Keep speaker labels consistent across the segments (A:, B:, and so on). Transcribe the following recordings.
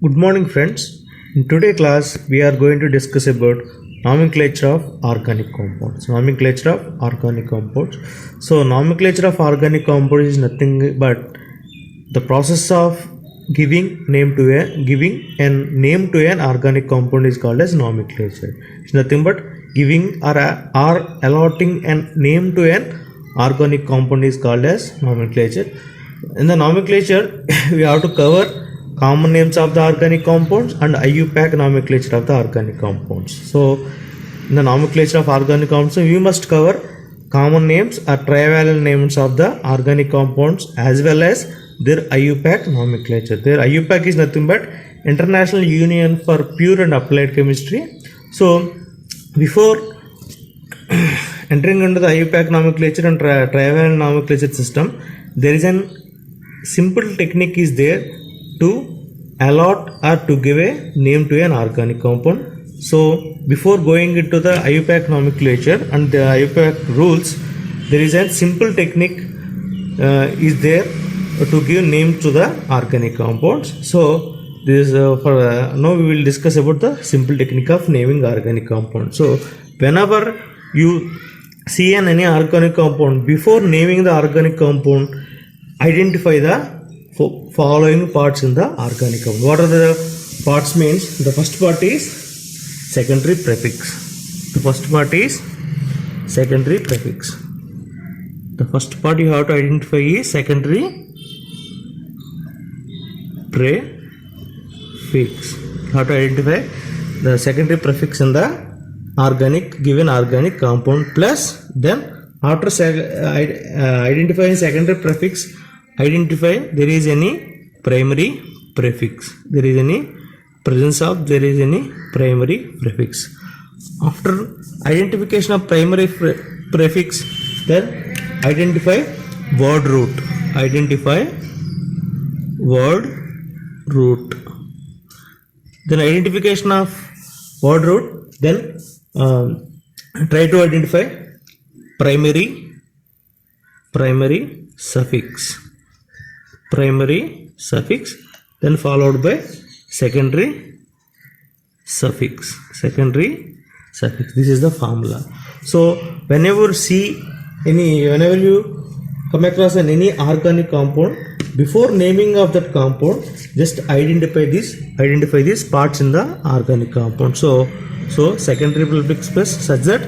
A: Good morning, friends. In today's class, we are going to discuss about nomenclature of organic compounds. Nomenclature of organic compounds. So, nomenclature of organic compounds is nothing but the process of giving a name to an organic compound is called as nomenclature. It's nothing but giving or allotting a name to an organic compound is called as nomenclature. In the nomenclature, we have to cover common names of the organic compounds and IUPAC nomenclature of the organic compounds. So, in the nomenclature of organic compounds, we must cover common names or trivalent names of the organic compounds as well as their IUPAC nomenclature. Their IUPAC is nothing but International Union for Pure and Applied Chemistry. So, before entering into the IUPAC nomenclature and trivalent nomenclature system, there is a simple technique is there to allot or to give a name to an organic compound. So before going into the IUPAC nomenclature and the IUPAC rules, there is a simple technique is there to give name to the organic compounds. So this now we will discuss about the simple technique of naming organic compound. So whenever you see any organic compound, before naming the organic compound, identify the following parts in the organic compound. What are the parts means? The first part is secondary prefix. The first part is secondary prefix. The first part you have to identify is secondary prefix. You have to identify the secondary prefix in the given organic compound, plus then after identifying secondary prefix, identify there is any primary prefix. There is any primary prefix. After identification of primary prefix, then identify word root. Then identification of word root, then try to identify primary suffix, then followed by secondary suffix. This is the formula. So whenever you come across any organic compound, before naming of that compound, just identify these parts in the organic compound. So secondary prefix plus such that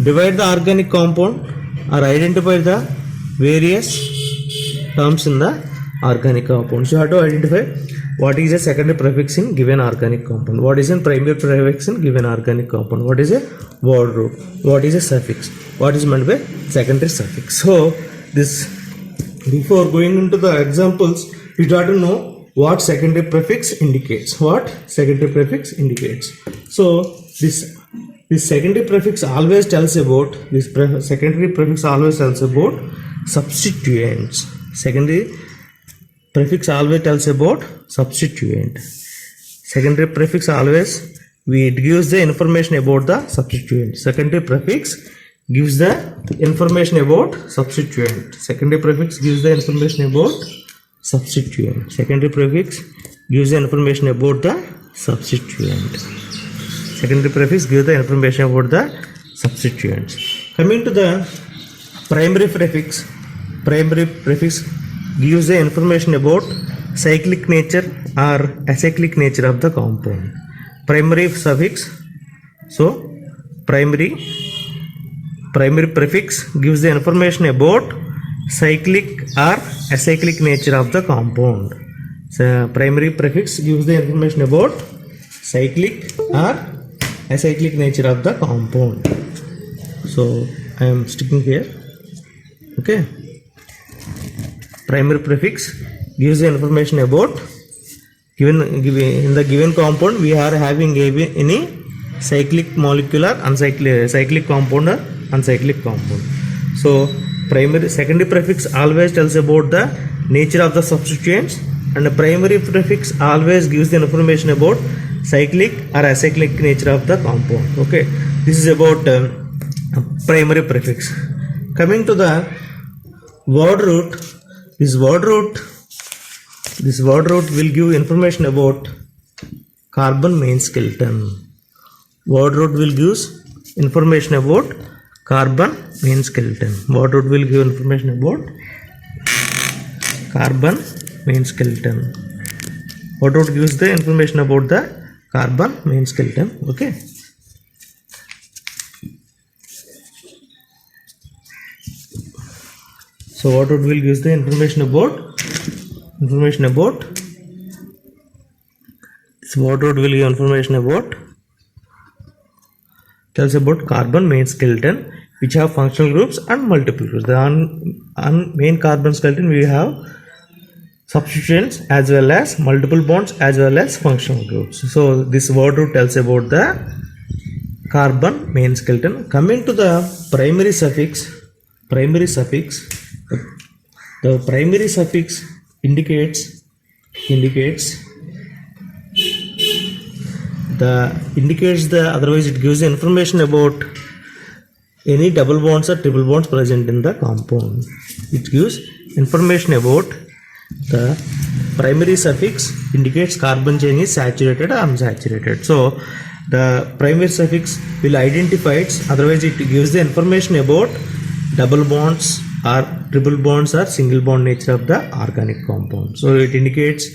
A: divide the organic compound or identify the various terms in the organic compound. So you have to identify what is a secondary prefix in given organic compound, what is a primary prefix in given organic compound, what is a word root, what is a suffix, what is meant by secondary suffix. So this, before going into the examples, we try to know what secondary prefix indicates. So this secondary prefix always tells about substituents. Secondary prefix always tells about substituent. Secondary prefix always it gives the information about the substituent. Secondary prefix gives the information about substituent. Secondary prefix gives the information about substituent. Secondary prefix gives the information about the substituent. Secondary prefix gives the information about the substituents. Coming to the primary prefix gives the information about cyclic nature or acyclic nature of the compound. Primary suffix, so primary prefix gives the information about cyclic or acyclic nature of the compound. So primary prefix gives the information about cyclic or acyclic nature of the compound. So I am sticking here. Okay. Primary prefix gives the information about in the given compound we are having any cyclic molecular, cyclic compound or uncyclic compound. So secondary prefix always tells about the nature of the substituents, and the primary prefix always gives the information about cyclic or acyclic nature of the compound. Okay, this is about primary prefix. Coming to the word root, this word root will give information about carbon main skeleton. Word root will give information about carbon main skeleton. Word root will give information about carbon main skeleton. Word root gives the information about the carbon main skeleton. Okay. So word root will give the information about so word root will give information about tells about carbon main skeleton, which have functional groups and multiple groups. The on main carbon skeleton we have substituents as well as multiple bonds as well as functional groups. So this word root tells about the carbon main skeleton. Coming to the primary suffix, the primary suffix indicates the otherwise it gives the information about any double bonds or triple bonds present in the compound. It gives information about the primary suffix indicates carbon chain is saturated or unsaturated. So the primary suffix will identify it, otherwise it gives the information about double bonds or triple bonds or single bond nature of the organic compound. So it indicates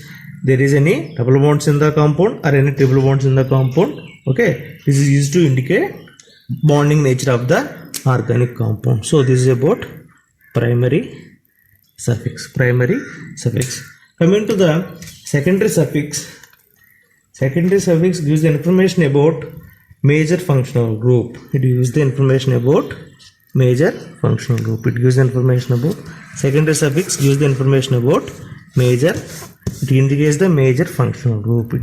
A: there is any double bonds in the compound or any triple bonds in the compound. Okay, this is used to indicate bonding nature of the organic compound. So this is about primary suffix. Coming to the secondary suffix gives the information about major functional group. It gives the information about major functional group. It gives the information about secondary suffix gives the information about major. It indicates the major functional group.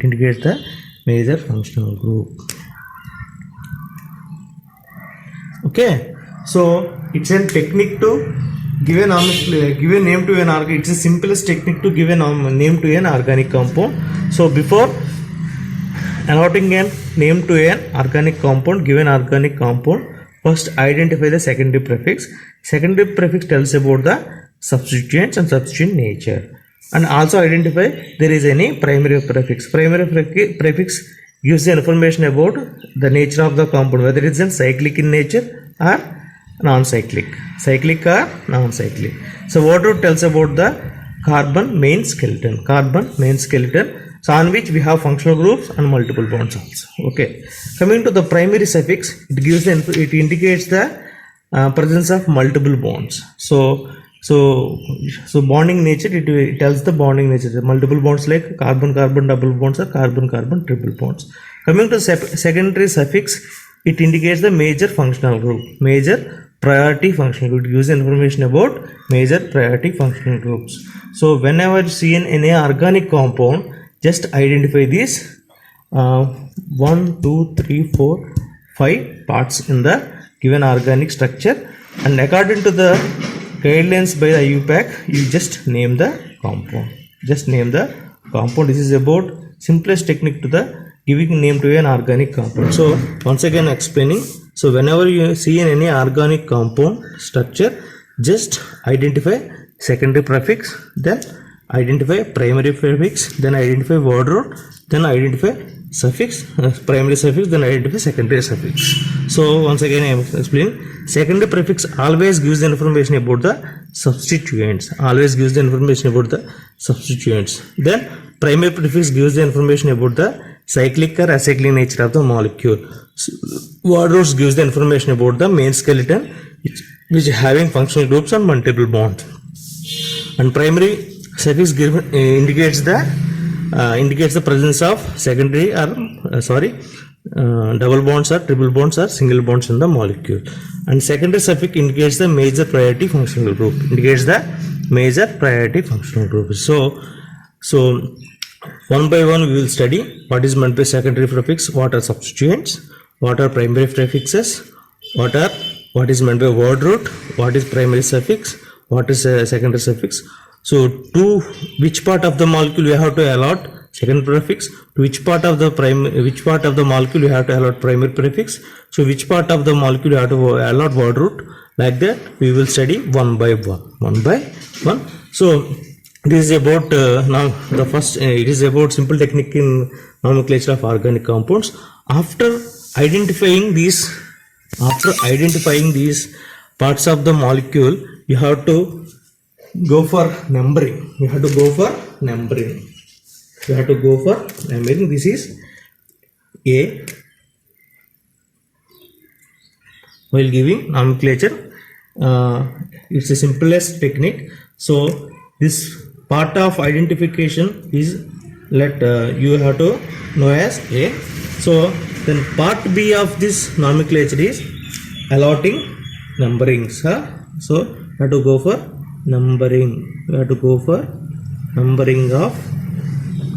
A: Okay, so it's a technique to give a name to an organic. It's the simplest technique to give a name to an organic compound. So before allotting a name to an organic compound, given organic compound, first identify the secondary prefix. Secondary prefix tells about the substituents and substituent nature, and also identify there is any primary prefix. Primary prefix gives the information about the nature of the compound, whether it is cyclic in nature or non-cyclic. So word root tells about the carbon main skeleton. So on which we have functional groups and multiple bonds also. Okay. Coming to the primary suffix, it indicates the presence of multiple bonds. So bonding nature, it tells the bonding nature. The multiple bonds like carbon-carbon double bonds or carbon-carbon triple bonds. Coming to secondary suffix, it indicates the major functional group, major priority functional group. It gives information about major priority functional groups. So whenever you see in any organic compound, just identify these 1, 2, 3, 4, 5 parts in the given organic structure, and according to the guidelines by the IUPAC, you just name the compound. This is about simplest technique to the giving name to an organic compound. So once again explaining. So whenever you see in any organic compound structure, just identify secondary prefix, then identify primary prefix, then identify word root, then identify suffix, primary suffix, then identify secondary suffix. So once again I am explaining. Secondary prefix always gives the information about the substituents. Then primary prefix gives the information about the cyclic or acyclic nature of the molecule. So, word roots gives the information about the main skeleton, which is having functional groups and multiple bonds. And primary suffix indicates the presence of secondary or double bonds or triple bonds or single bonds in the molecule. And secondary suffix indicates the major priority functional group. So one by one we will study what is meant by secondary prefix, what are substituents, what are primary prefixes, what is meant by word root, what is primary suffix, what is secondary suffix. So to which part of the molecule we have to allot secondary prefix, to which part of the molecule we have to allot primary prefix, so which part of the molecule we have to allot word root. Like that we will study one by one. So this is about now the first it is about simple technique in nomenclature of organic compounds. After identifying these parts of the molecule, you have to go for numbering. This is A. While giving nomenclature, it's the simplest technique. So this part of identification is you have to know as A. So then part B of this nomenclature is allotting numberings. So you have to go for numbering. Of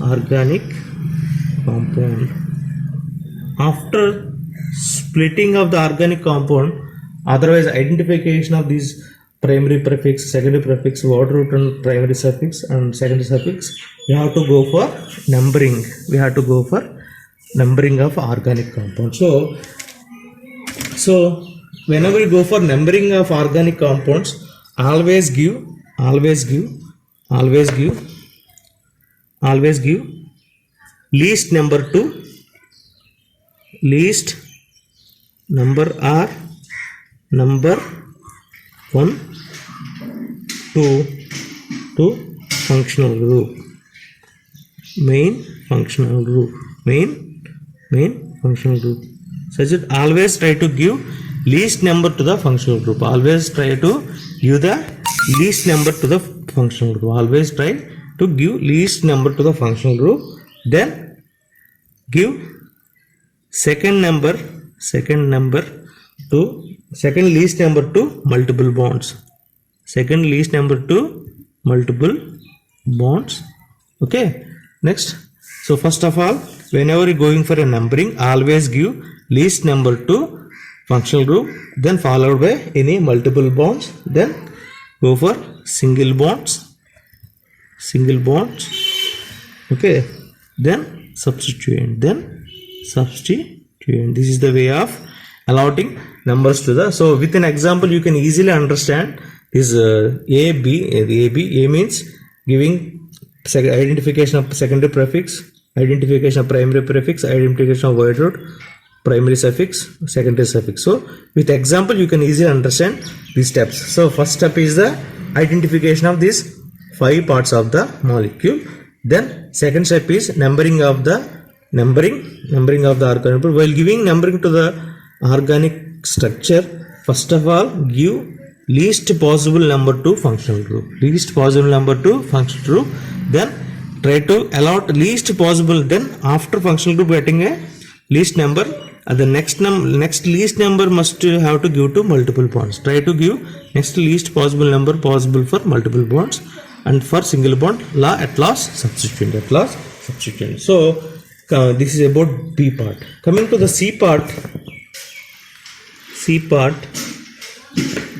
A: organic compound. After splitting of the organic compound, otherwise identification of these primary prefix, secondary prefix, water root and primary suffix and secondary suffix, we have to go for numbering. Of organic compound. So whenever you go for numbering of organic compounds, always give least number or number 1 to functional group, main functional group. Such that always try to give least number to the functional group. Then give second least number to multiple bonds. Okay, next. So first of all, whenever you're going for a numbering, always give least number to functional group, then followed by any multiple bonds, then go for single bonds. Okay, then substituent. This is the way of allotting numbers to the. So with an example you can easily understand this. A means giving identification of secondary prefix, identification of primary prefix, identification of word root, primary suffix, secondary suffix. So with example you can easily understand these steps. So first step is the identification of these 5 parts of the molecule. Then second step is numbering of the organic. While giving numbering to the organic structure, first of all give least possible number to functional group. Then try to allot least possible. Then after functional group getting a least number, the next least number must have to give to multiple bonds. Try to give next least possible number possible for multiple bonds, and for single bond at last substituent. So this is about B part. Coming to the C part,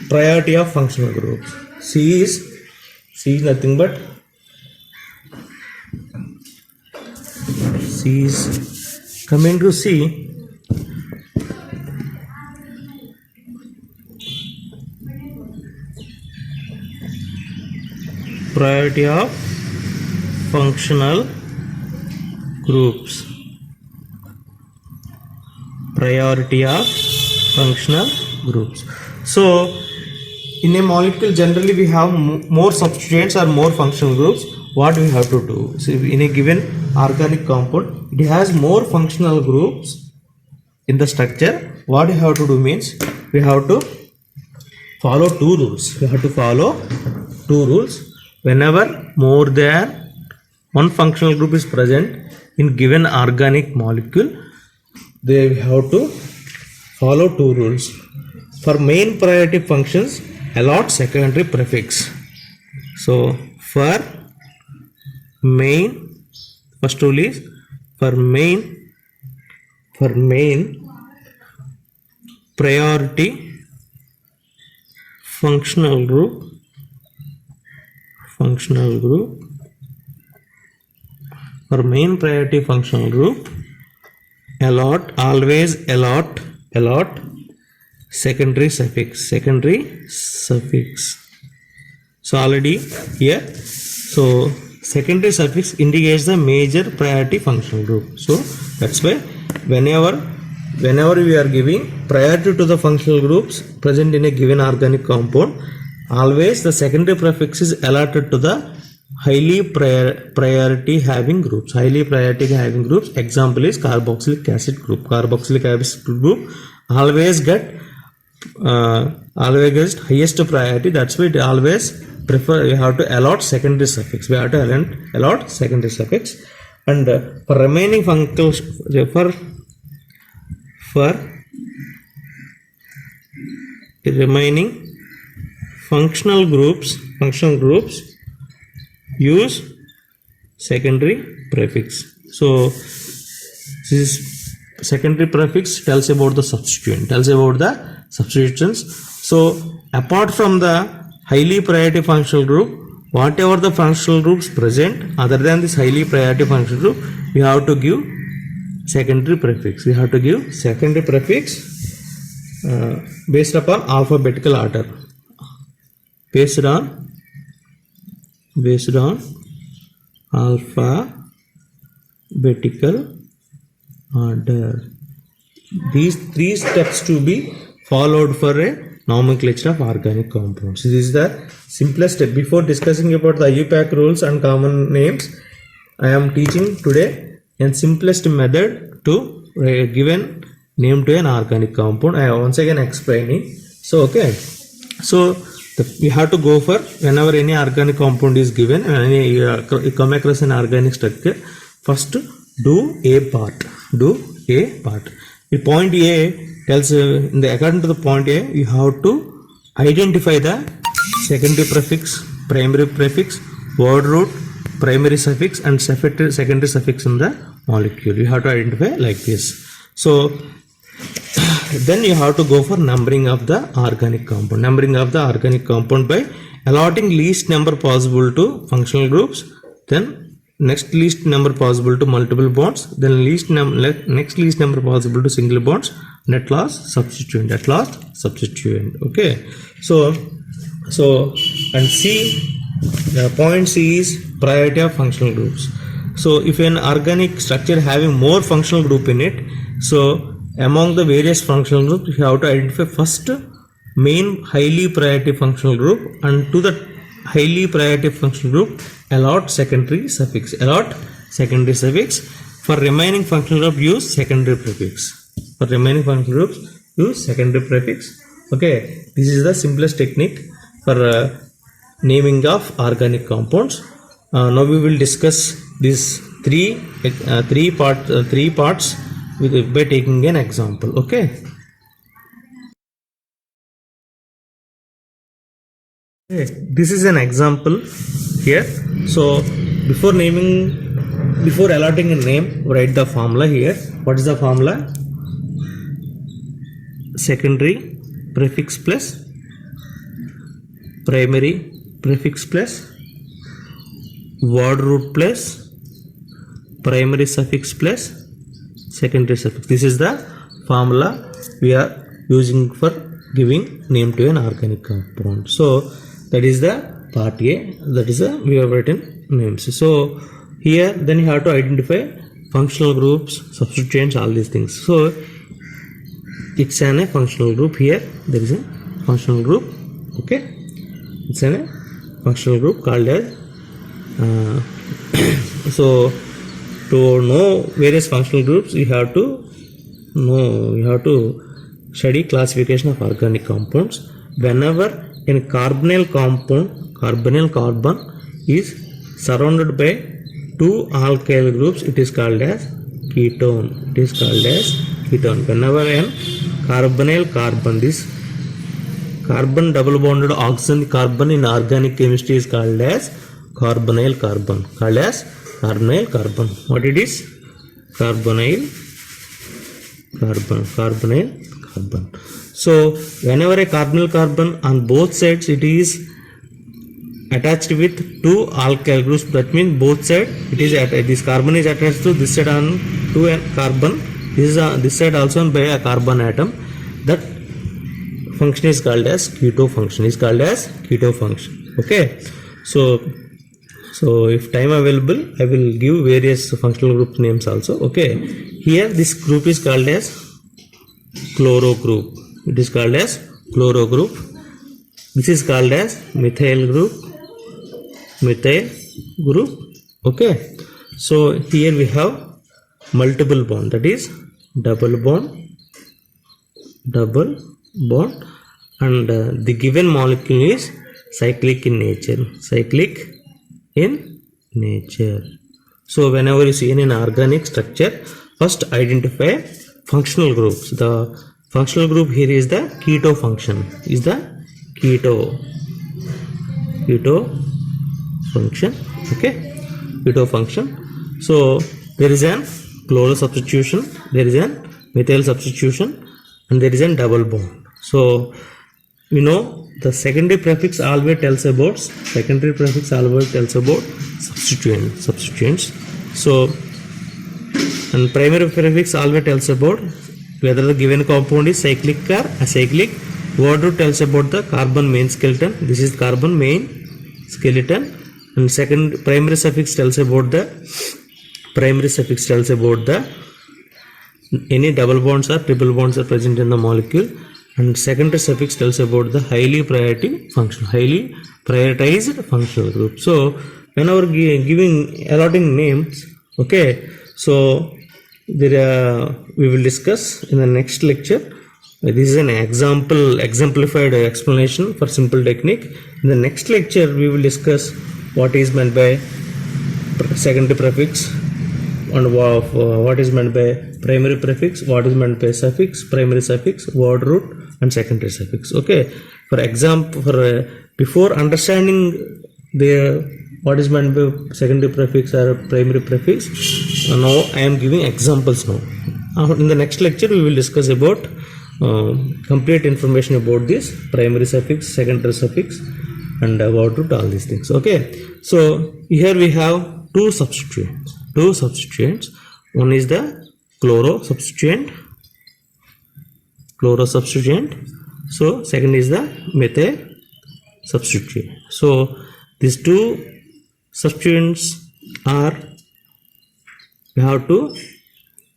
A: priority of functional groups. C is nothing but coming to C. Priority of functional groups. So in a molecule generally we have more substituents or more functional groups. What we have to do? So in a given organic compound, it has more functional groups in the structure. What we have to do means we have to follow 2 rules. Whenever more than one functional group is present in given organic molecule, they have to follow 2 rules. For main priority functions, allot secondary prefix. So for main, first rule is for main priority functional group, for main priority functional group, always allot secondary suffix. So already here So secondary suffix indicates the major priority functional group. So that's why whenever we are giving priority to the functional groups present in a given organic compound, always the secondary prefix is allotted to the highly priority having groups. Highly priority having groups, example is carboxylic acid group. Carboxylic acid group always get highest priority. That's why it always prefer, we have to allot secondary suffix. We have to allot secondary suffix. And for remaining functions, for remaining functional groups use secondary prefix. So this is secondary prefix tells about the substituent, tells about the substituents. So apart from the highly priority functional group, whatever the functional groups present other than this highly priority functional group, we have to give secondary prefix. We have to give secondary prefix based upon alphabetical order. Based on alphabetical order. These three steps to be followed for a nomenclature of organic compounds. This is the simplest step. Before discussing about the IUPAC rules and common names, I am teaching today a simplest method to give a name to an organic compound. I am once again explaining. So okay, so we have to go for, whenever any organic compound is given, you come across an organic structure, first do a part. The point A tells, according to the point A, you have to identify the secondary prefix, primary prefix, word root, primary suffix and secondary suffix in the molecule. You have to identify like this. So then you have to go for numbering of the organic compound. Numbering of the organic compound by allotting least number possible to functional groups, then next least number possible to multiple bonds, then next least number possible to single bonds, and at last substituent. Okay, so and C, point C is priority of functional groups. So if an organic structure having more functional group in it, so among the various functional groups, you have to identify first main highly priority functional group, and to the highly priority functional group allot secondary suffix. For remaining functional group, use secondary prefix. Okay, this is the simplest technique for naming of organic compounds. Now we will discuss these three parts by taking an example. Okay. This is an example here. So before allotting a name, write the formula here. What is the formula? Secondary prefix plus primary prefix plus word root plus primary suffix plus secondary suffix. This is the formula we are using for giving name to an organic compound. So that is the part A, that is we have written names. So here then you have to identify functional groups, substituents, all these things. So it's a functional group. Here there is a functional group. Okay, it's a functional group called as so to know various functional groups, you have to study classification of organic compounds. Whenever in carbonyl carbon is surrounded by two alkyl groups, it is called as ketone. Whenever in carbonyl carbon, this carbon double bonded oxygen carbon in organic chemistry is called as carbonyl carbon. What it is? Carbonyl carbon. So whenever a carbonyl carbon on both sides, it is attached with two alkyl groups. That means both sides it is this carbon is attached to this side on to a carbon. This side also by a carbon atom. That function is called as keto function. Okay. So So if time available, I will give various functional group names also. Okay, here this group is called as chloro group. It is called as chloro group. This is called as methyl group. Methyl group. Okay, so here we have multiple bond, that is double bond, and the given molecule is cyclic in nature. Cyclic in nature. So whenever you see in an organic structure, first identify functional groups. The functional group here is the keto function. Is the keto function. Okay, keto function. So there is an chloro substitution, there is an methyl substitution, and there is a double bond. So you know the secondary prefix always tells about substituents. So and primary prefix always tells about whether the given compound is cyclic or acyclic. Word root tells about the carbon main skeleton. This is carbon main skeleton. And second primary suffix tells about the any double bonds or triple bonds are present in the molecule. And secondary suffix tells about the highly prioritized functional group. So whenever allotting names, okay, so there we will discuss in the next lecture. This is an exemplified explanation for simple technique. In the next lecture we will discuss what is meant by secondary prefix and what is meant by primary prefix, what is meant by suffix, primary suffix, word root, and secondary suffix. Okay, for example, before understanding what is meant by secondary prefix or primary prefix, now I am giving examples now. In the next lecture we will discuss about complete information about this primary suffix, secondary suffix, and word root, all these things. Okay, so here we have two substituents. One is the chloro substituent. So second is the methyl substituent. So these two substituents are we have to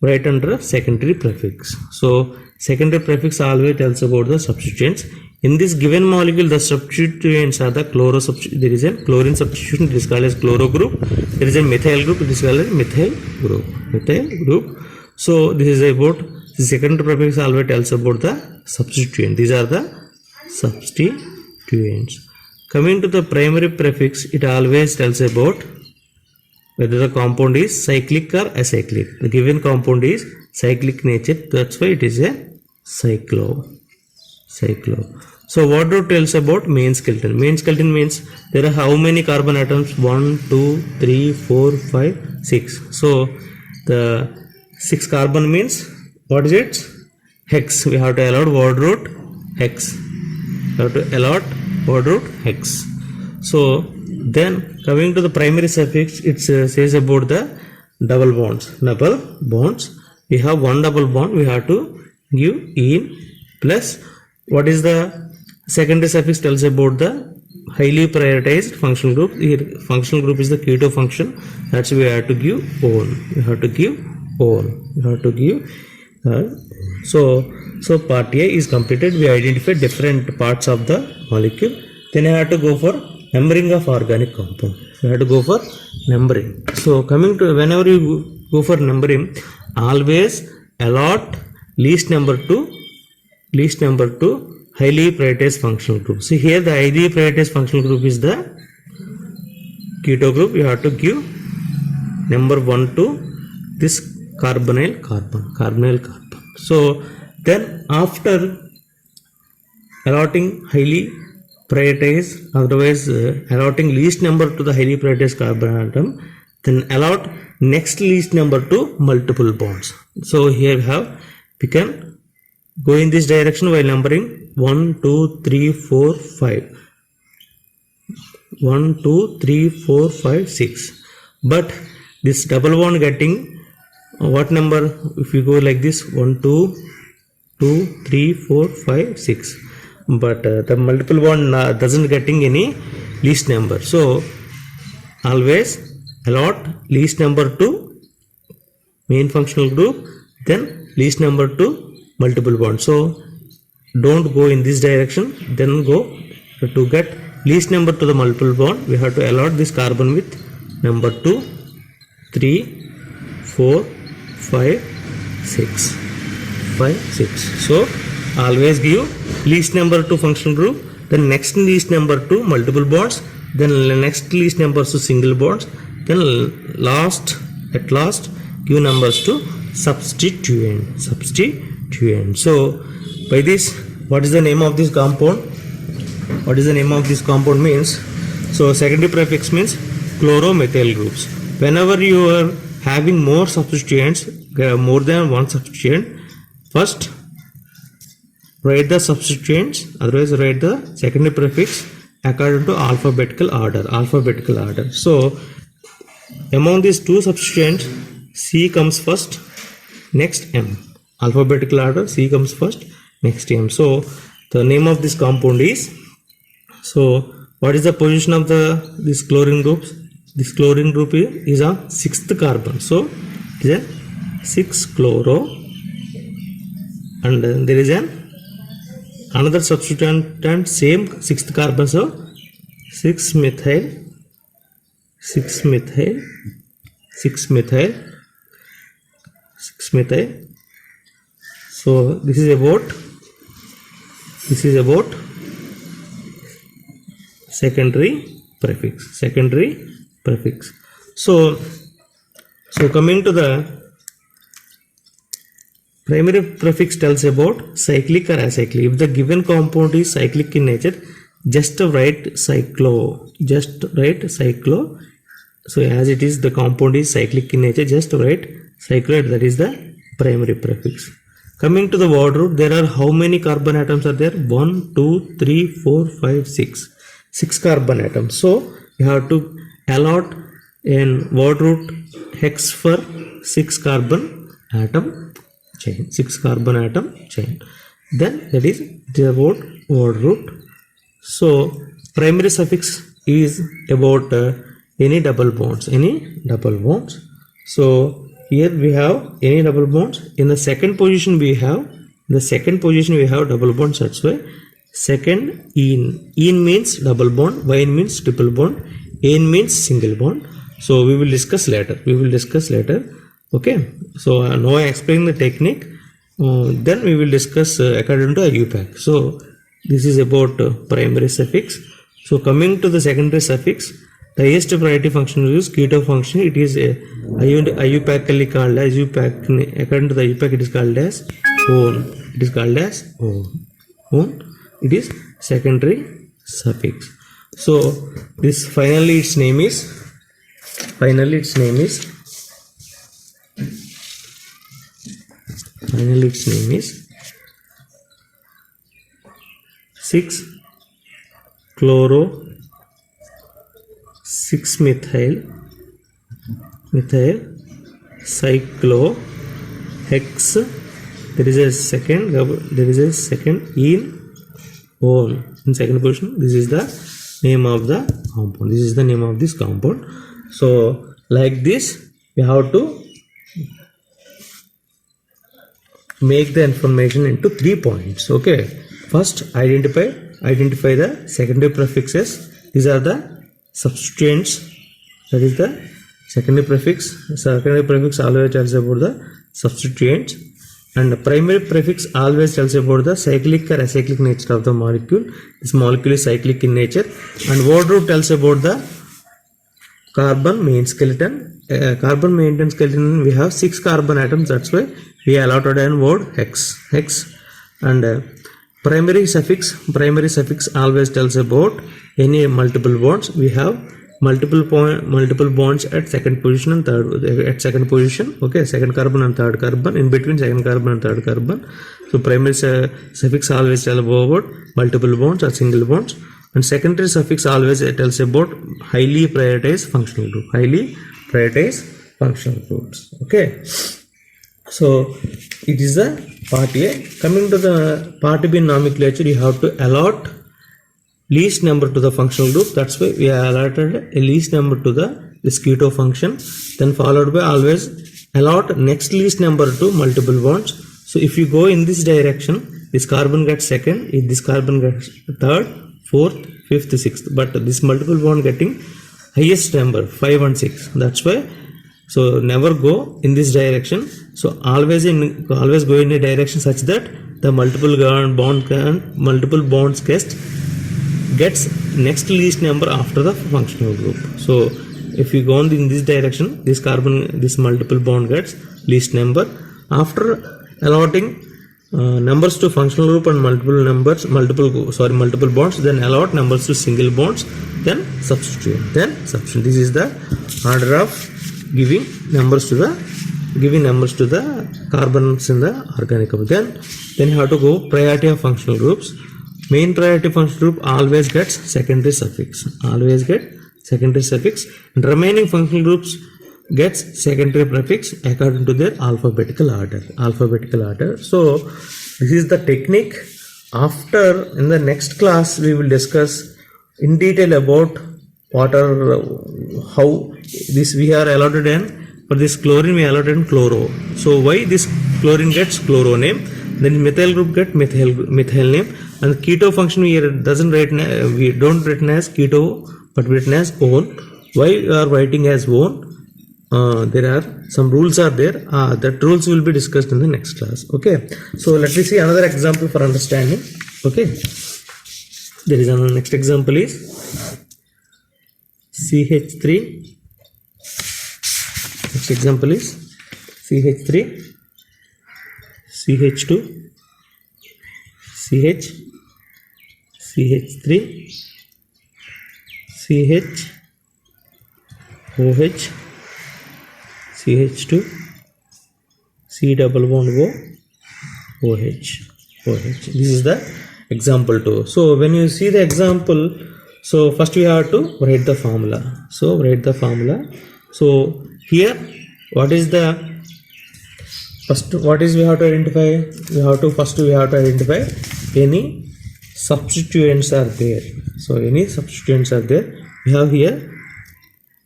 A: write under a secondary prefix. So secondary prefix always tells about the substituents. In this given molecule, the substituents are the chloro substituent. There is a chlorine substitution, it is called as chloro group. There is a methyl group, it is called as methyl group. So this is about the secondary prefix always tells about the substituent. These are the substituents. Coming to the primary prefix, it always tells about whether the compound is cyclic or acyclic. The given compound is cyclic nature, that's why it is a cyclo. So what root tells about main skeleton. Main skeleton means there are how many carbon atoms? 1, 2, 3, 4, 5, 6. So the 6 carbon means what is it? Hex. We have to allot word root hex. So then coming to the primary suffix, it says about the double bonds. We have one double bond, we have to give in plus what is the secondary suffix tells about the highly prioritized functional group. Here functional group is the keto function, that's why we have to give on. So part A is completed. We identified different parts of the molecule. Then I have to go for numbering of organic compound. So coming to whenever you go for numbering, always allot least number to highly prioritized functional group. See here the highly prioritized functional group is the keto group. You have to give number 1 to this carbonyl carbon. So then after allotting highly prioritized, otherwise allotting least number to the highly prioritized carbon atom, then allot next least number to multiple bonds. So here we can go in this direction while numbering 1, 2, 3, 4, 5. 1, 2, 3, 4, 5, 6. But this double bond getting what number? If you go like this 1, 2, 3, 4, 5, 6. But the multiple bond doesn't getting any least number. So always allot least number to main functional group, then least number to multiple bonds. So don't go in this direction, then go to get least number to the multiple bond. We have to allot this carbon with number 2, 3, 4, 5, 6. So always give least number to functional group, then next least number to multiple bonds, then next least numbers to single bonds, then at last give numbers to substituent. So by this, what is the name of this compound? What is the name of this compound means? So secondary prefix means chloromethyl groups. Whenever you are having more substituents, more than one substituent, first write the substituents, otherwise write the secondary prefix according to alphabetical order. So among these two substituents, C comes first, next M. Alphabetical order, C comes first, next M. So the name of this compound is, so what is the position of this chlorine groups? This chlorine group is on 6th carbon. So it is a 6-chloro, and there is another substituent and same 6th carbon. So 6-methyl. So this is about secondary prefix. So coming to the primary prefix, tells about cyclic or acyclic. If the given compound is cyclic in nature, just write cyclo. So as it is, the compound is cyclic in nature, just write cyclo, that is the primary prefix. Coming to the word root, there are how many carbon atoms are there? 1, 2, 3, 4, 5, 6. 6 carbon atoms. So you have to allot in word root hex for 6 carbon atom chain. Then that is about word root. So primary suffix is about any double bonds. So here we have any double bonds. In the second position we have double bonds. That's why second in means double bond, yn means triple bond, an means single bond. So we will discuss later. Okay, so now I explain the technique, then we will discuss according to IUPAC. So this is about primary suffix. So coming to the secondary suffix, the highest priority function is keto function. It is IUPACally called as according to the IUPAC, it is called as own. It is secondary suffix. So this finally its name is 6-chloro 6-methyl cyclo hex. There is a second in one in second position. This is the name of the compound. This compound. So like this we have to make the information into 3 points. Okay, first identify the secondary prefixes. These are the substituents, that is the secondary prefix. Always tells about the substituents, and the primary prefix always tells about the cyclic or acyclic nature of the molecule. This molecule is cyclic in nature. And word root tells about the carbon main skeleton. We have 6 carbon atoms, that's why we allotted an word hex. And primary suffix always tells about any multiple bonds. We have multiple bonds at second position and second position. Okay, second carbon and third carbon, in between second carbon and third carbon. So primary suffix always tells about multiple bonds or single bonds, and secondary suffix always tells about highly prioritized functional groups. Okay, so it is the part A. Coming to the part B nomenclature, you have to allot least number to the functional group. That's why we are allotted a least number to this keto function. Then followed by always allot next least number to multiple bonds. So if you go in this direction, this carbon gets second, if this carbon gets third, fourth, fifth, sixth. But this multiple bond getting highest number 5 and 6. That's why. So never go in this direction. So always go in a direction such that the multiple bonds gets next least number after the functional group. So if you go in this direction, this multiple bond gets least number. After allotting numbers to functional group and multiple bonds, then allot numbers to single bonds, then substitute. This is the order of giving numbers to the carbons in the organic compound. Then you have to go priority of functional groups. Main priority functional group always gets secondary suffix. And remaining functional groups gets secondary prefix according to their alphabetical order. So this is the technique. After, in the next class, we will discuss in detail about how this we are allotted in. For this chlorine we allotted in chloro. So why this chlorine gets chloro name, then methyl group get methyl name, and the keto function we don't written as keto but written as one. Why we are writing as one? There are some rules are there. That rules will be discussed in the next class. Okay. So let me see another example for understanding. Okay. There is another next example is CH3. Next example is CH3, CH2, CH, CH3, CH, OH, CH2, C double bond O, OH. This is the example 2. So when you see the example, so first we have to write the formula. So So here, what is we have to identify? We have to identify any substituents are there. So any substituents are there. We have here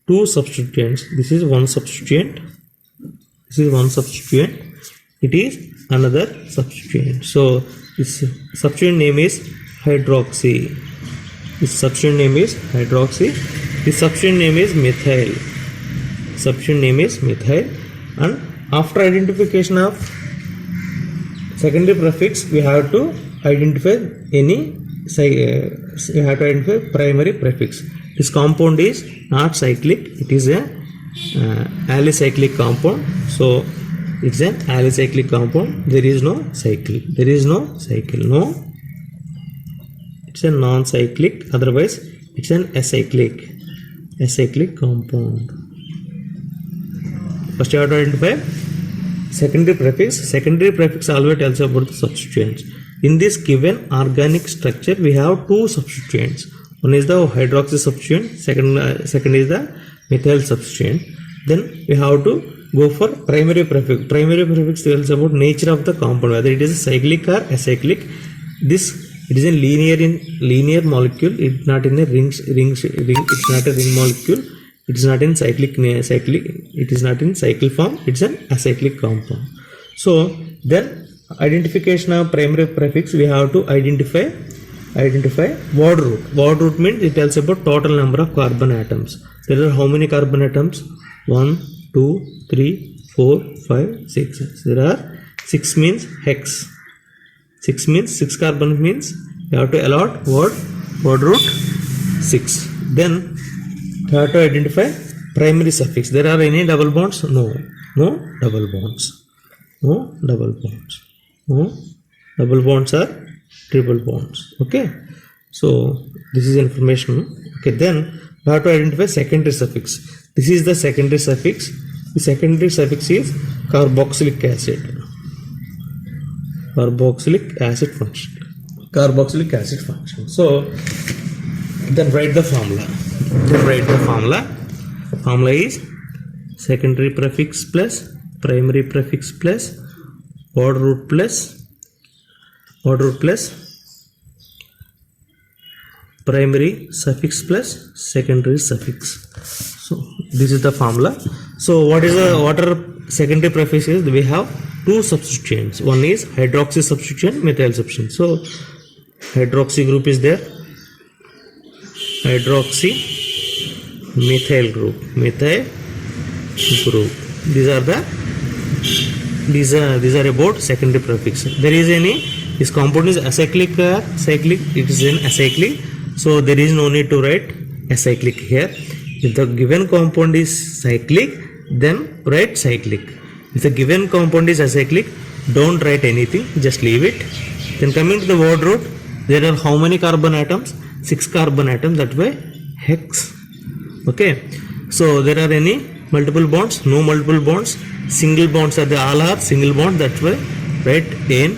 A: two substituents. This is one substituent. It is another substituent. So this substituent name is hydroxy. This substituent name is methyl. And after identification of secondary prefix, we have to identify primary prefix. This compound is not cyclic, it is a alicyclic compound. So it's an alicyclic compound. There is no cycle. No, it's a non-cyclic, otherwise it's an acyclic compound. First you have to identify secondary prefix. Secondary prefix always tells about the substituents. In this given organic structure, we have two substituents. One is the hydroxy substituent, second is the methyl substituent. Then we have to go for primary prefix. Primary prefix tells about nature of the compound, whether it is cyclic or acyclic. It is a linear molecule. It's not in a ring. It's not a ring molecule. It is not in cyclic. It is not in cycle form. It's an acyclic compound. So then identification of primary prefix, we have to identify word root. Word root means it tells about total number of carbon atoms. There are how many carbon atoms? 1, 2, 3, 4, 5, 6. There are 6 means hex. 6 means 6 carbon means you have to allot word root 6. Then you have to identify primary suffix. There are any double bonds? No double bonds. No double bonds are triple bonds. Okay. So this is information. Okay. Then we have to identify secondary suffix. This is the secondary suffix. The secondary suffix is carboxylic acid. Carboxylic acid function. So then write the formula. Formula is secondary prefix plus primary prefix plus word root plus primary suffix plus secondary suffix. So this is the formula. So what are secondary prefixes? We have two substituents. One is hydroxy substituent, methyl substituent. So hydroxy group is there, hydroxy, methyl group. These are about secondary prefix. There is any, this compound is acyclic or cyclic, it is an acyclic, so there is no need to write acyclic here. If the given compound is cyclic, then write cyclic. If the given compound is acyclic, don't write anything, just leave it. Then coming to the word root, there are how many carbon atoms? 6 carbon atoms, that way hex. Okay, so there are any multiple bonds? No multiple bonds. Single bonds are all are single bond, that way write N.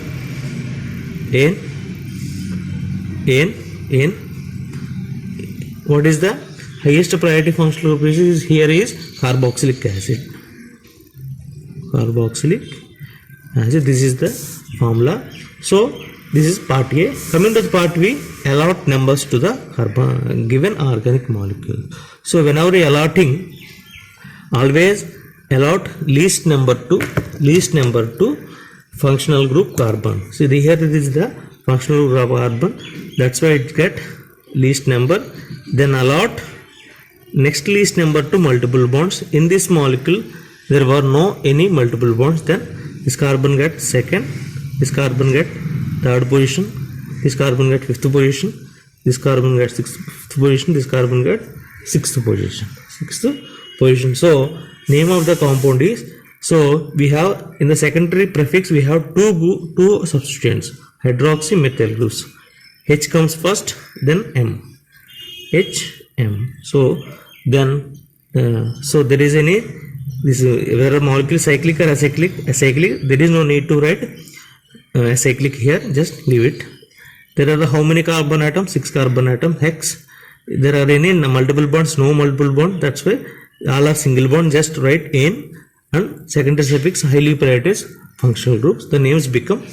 A: What is the highest priority functional group? Is here is carboxylic acid. This is the formula. So this is part A. Coming to the part B, allot numbers to the carbon given organic molecule. So whenever you allotting, always allot least number to functional group carbon. So here this is the functional group carbon, that's why it get least number. Then allot next least number to multiple bonds. In this molecule there were no any multiple bonds, then this carbon get second, this carbon get third position, this carbon get fifth position, this carbon get sixth position, this carbon get sixth position. So name of the compound is, so we have in the secondary prefix we have two substituents, hydroxy, methyl groups. H comes first, then M. So then so there is any this whether molecule cyclic or acyclic, there is no need to write acyclic here, just leave it. There are how many carbon atoms? 6 carbon atom, hex. There are any multiple bonds? No multiple bond, that's why all are single bond, just write N. And secondary suffix highly prioritized functional groups. The name is become.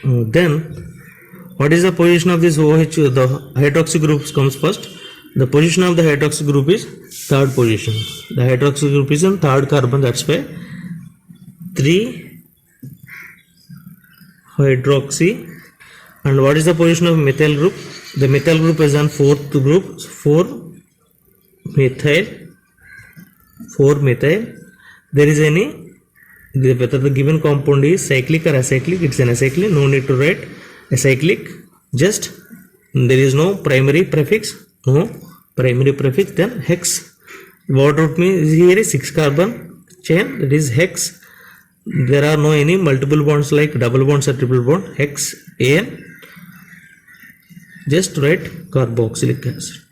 A: Then what is the position of this OH? The hydroxy group comes first. The position of the hydroxy group is third position. The hydroxy group is on third carbon, that's why 3 hydroxy. And what is the position of methyl group? The methyl group is on fourth group, 4 methyl. There is any, whether the given compound is cyclic or acyclic, it's an acyclic, no need to write acyclic, just there is no primary prefix, then hex. What root means here is 6 carbon chain, that is hex. There are no any multiple bonds like double bonds or triple bond, hex An. Just write carboxylic acid.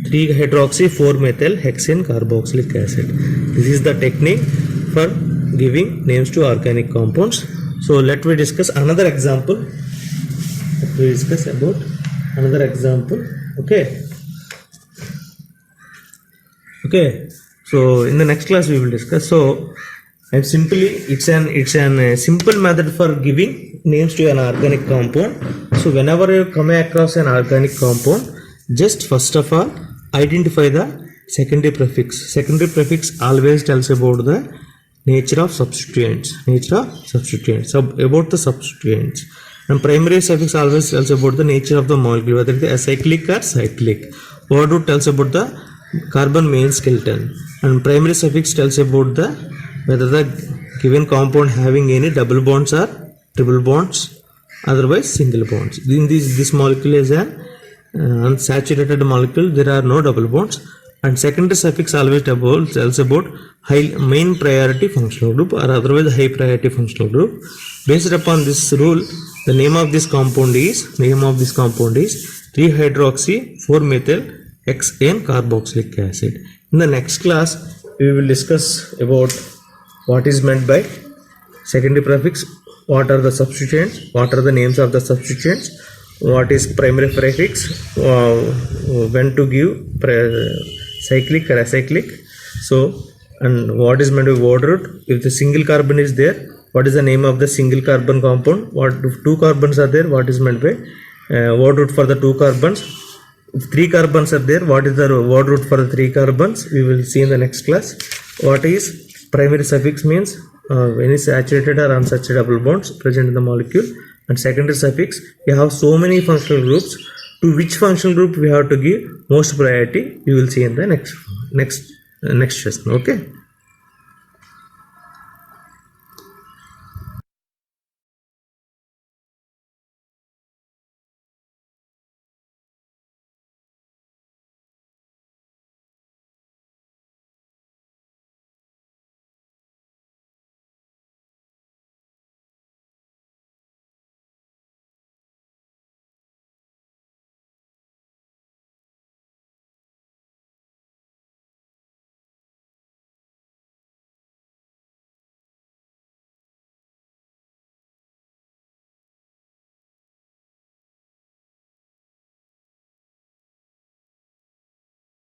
A: 3 hydroxy, 4 methyl, hexane, carboxylic acid. This is the technique for giving names to organic compounds. So let me discuss another example. Okay. So in the next class we will discuss. So and simply it's an simple method for giving names to an organic compound. So whenever you come across an organic compound, just first of all identify the secondary prefix. Secondary prefix always tells about the nature of substituents. About the substituents. And primary suffix always tells about the nature of the molecule, whether it is acyclic or cyclic. Word root tells about the carbon main skeleton. And primary suffix tells about the whether the given compound having any double bonds or triple bonds, otherwise single bonds. In this molecule is an unsaturated molecule, there are no double bonds. And secondary suffix always tells about main priority functional group or otherwise high priority functional group. Based upon this rule, the name of this compound is 3-hydroxy 4-methyl hexane carboxylic acid. In the next class, we will discuss about what is meant by secondary prefix, what are the substituents, what are the names of the substituents, what is primary prefix, when to give cyclic or acyclic. So, and what is meant by word root. If the single carbon is there, what is the name of the single carbon compound, what if 2 carbons are there, what is meant by word root for the 2 carbons. If 3 carbons are there, what is the word root for the 3 carbons, we will see in the next class. What is primary suffix means any saturated or unsaturated double bonds present in the molecule, and secondary suffix, we have so many functional groups, to which functional group we have to give most priority, we will see in the next session. Okay.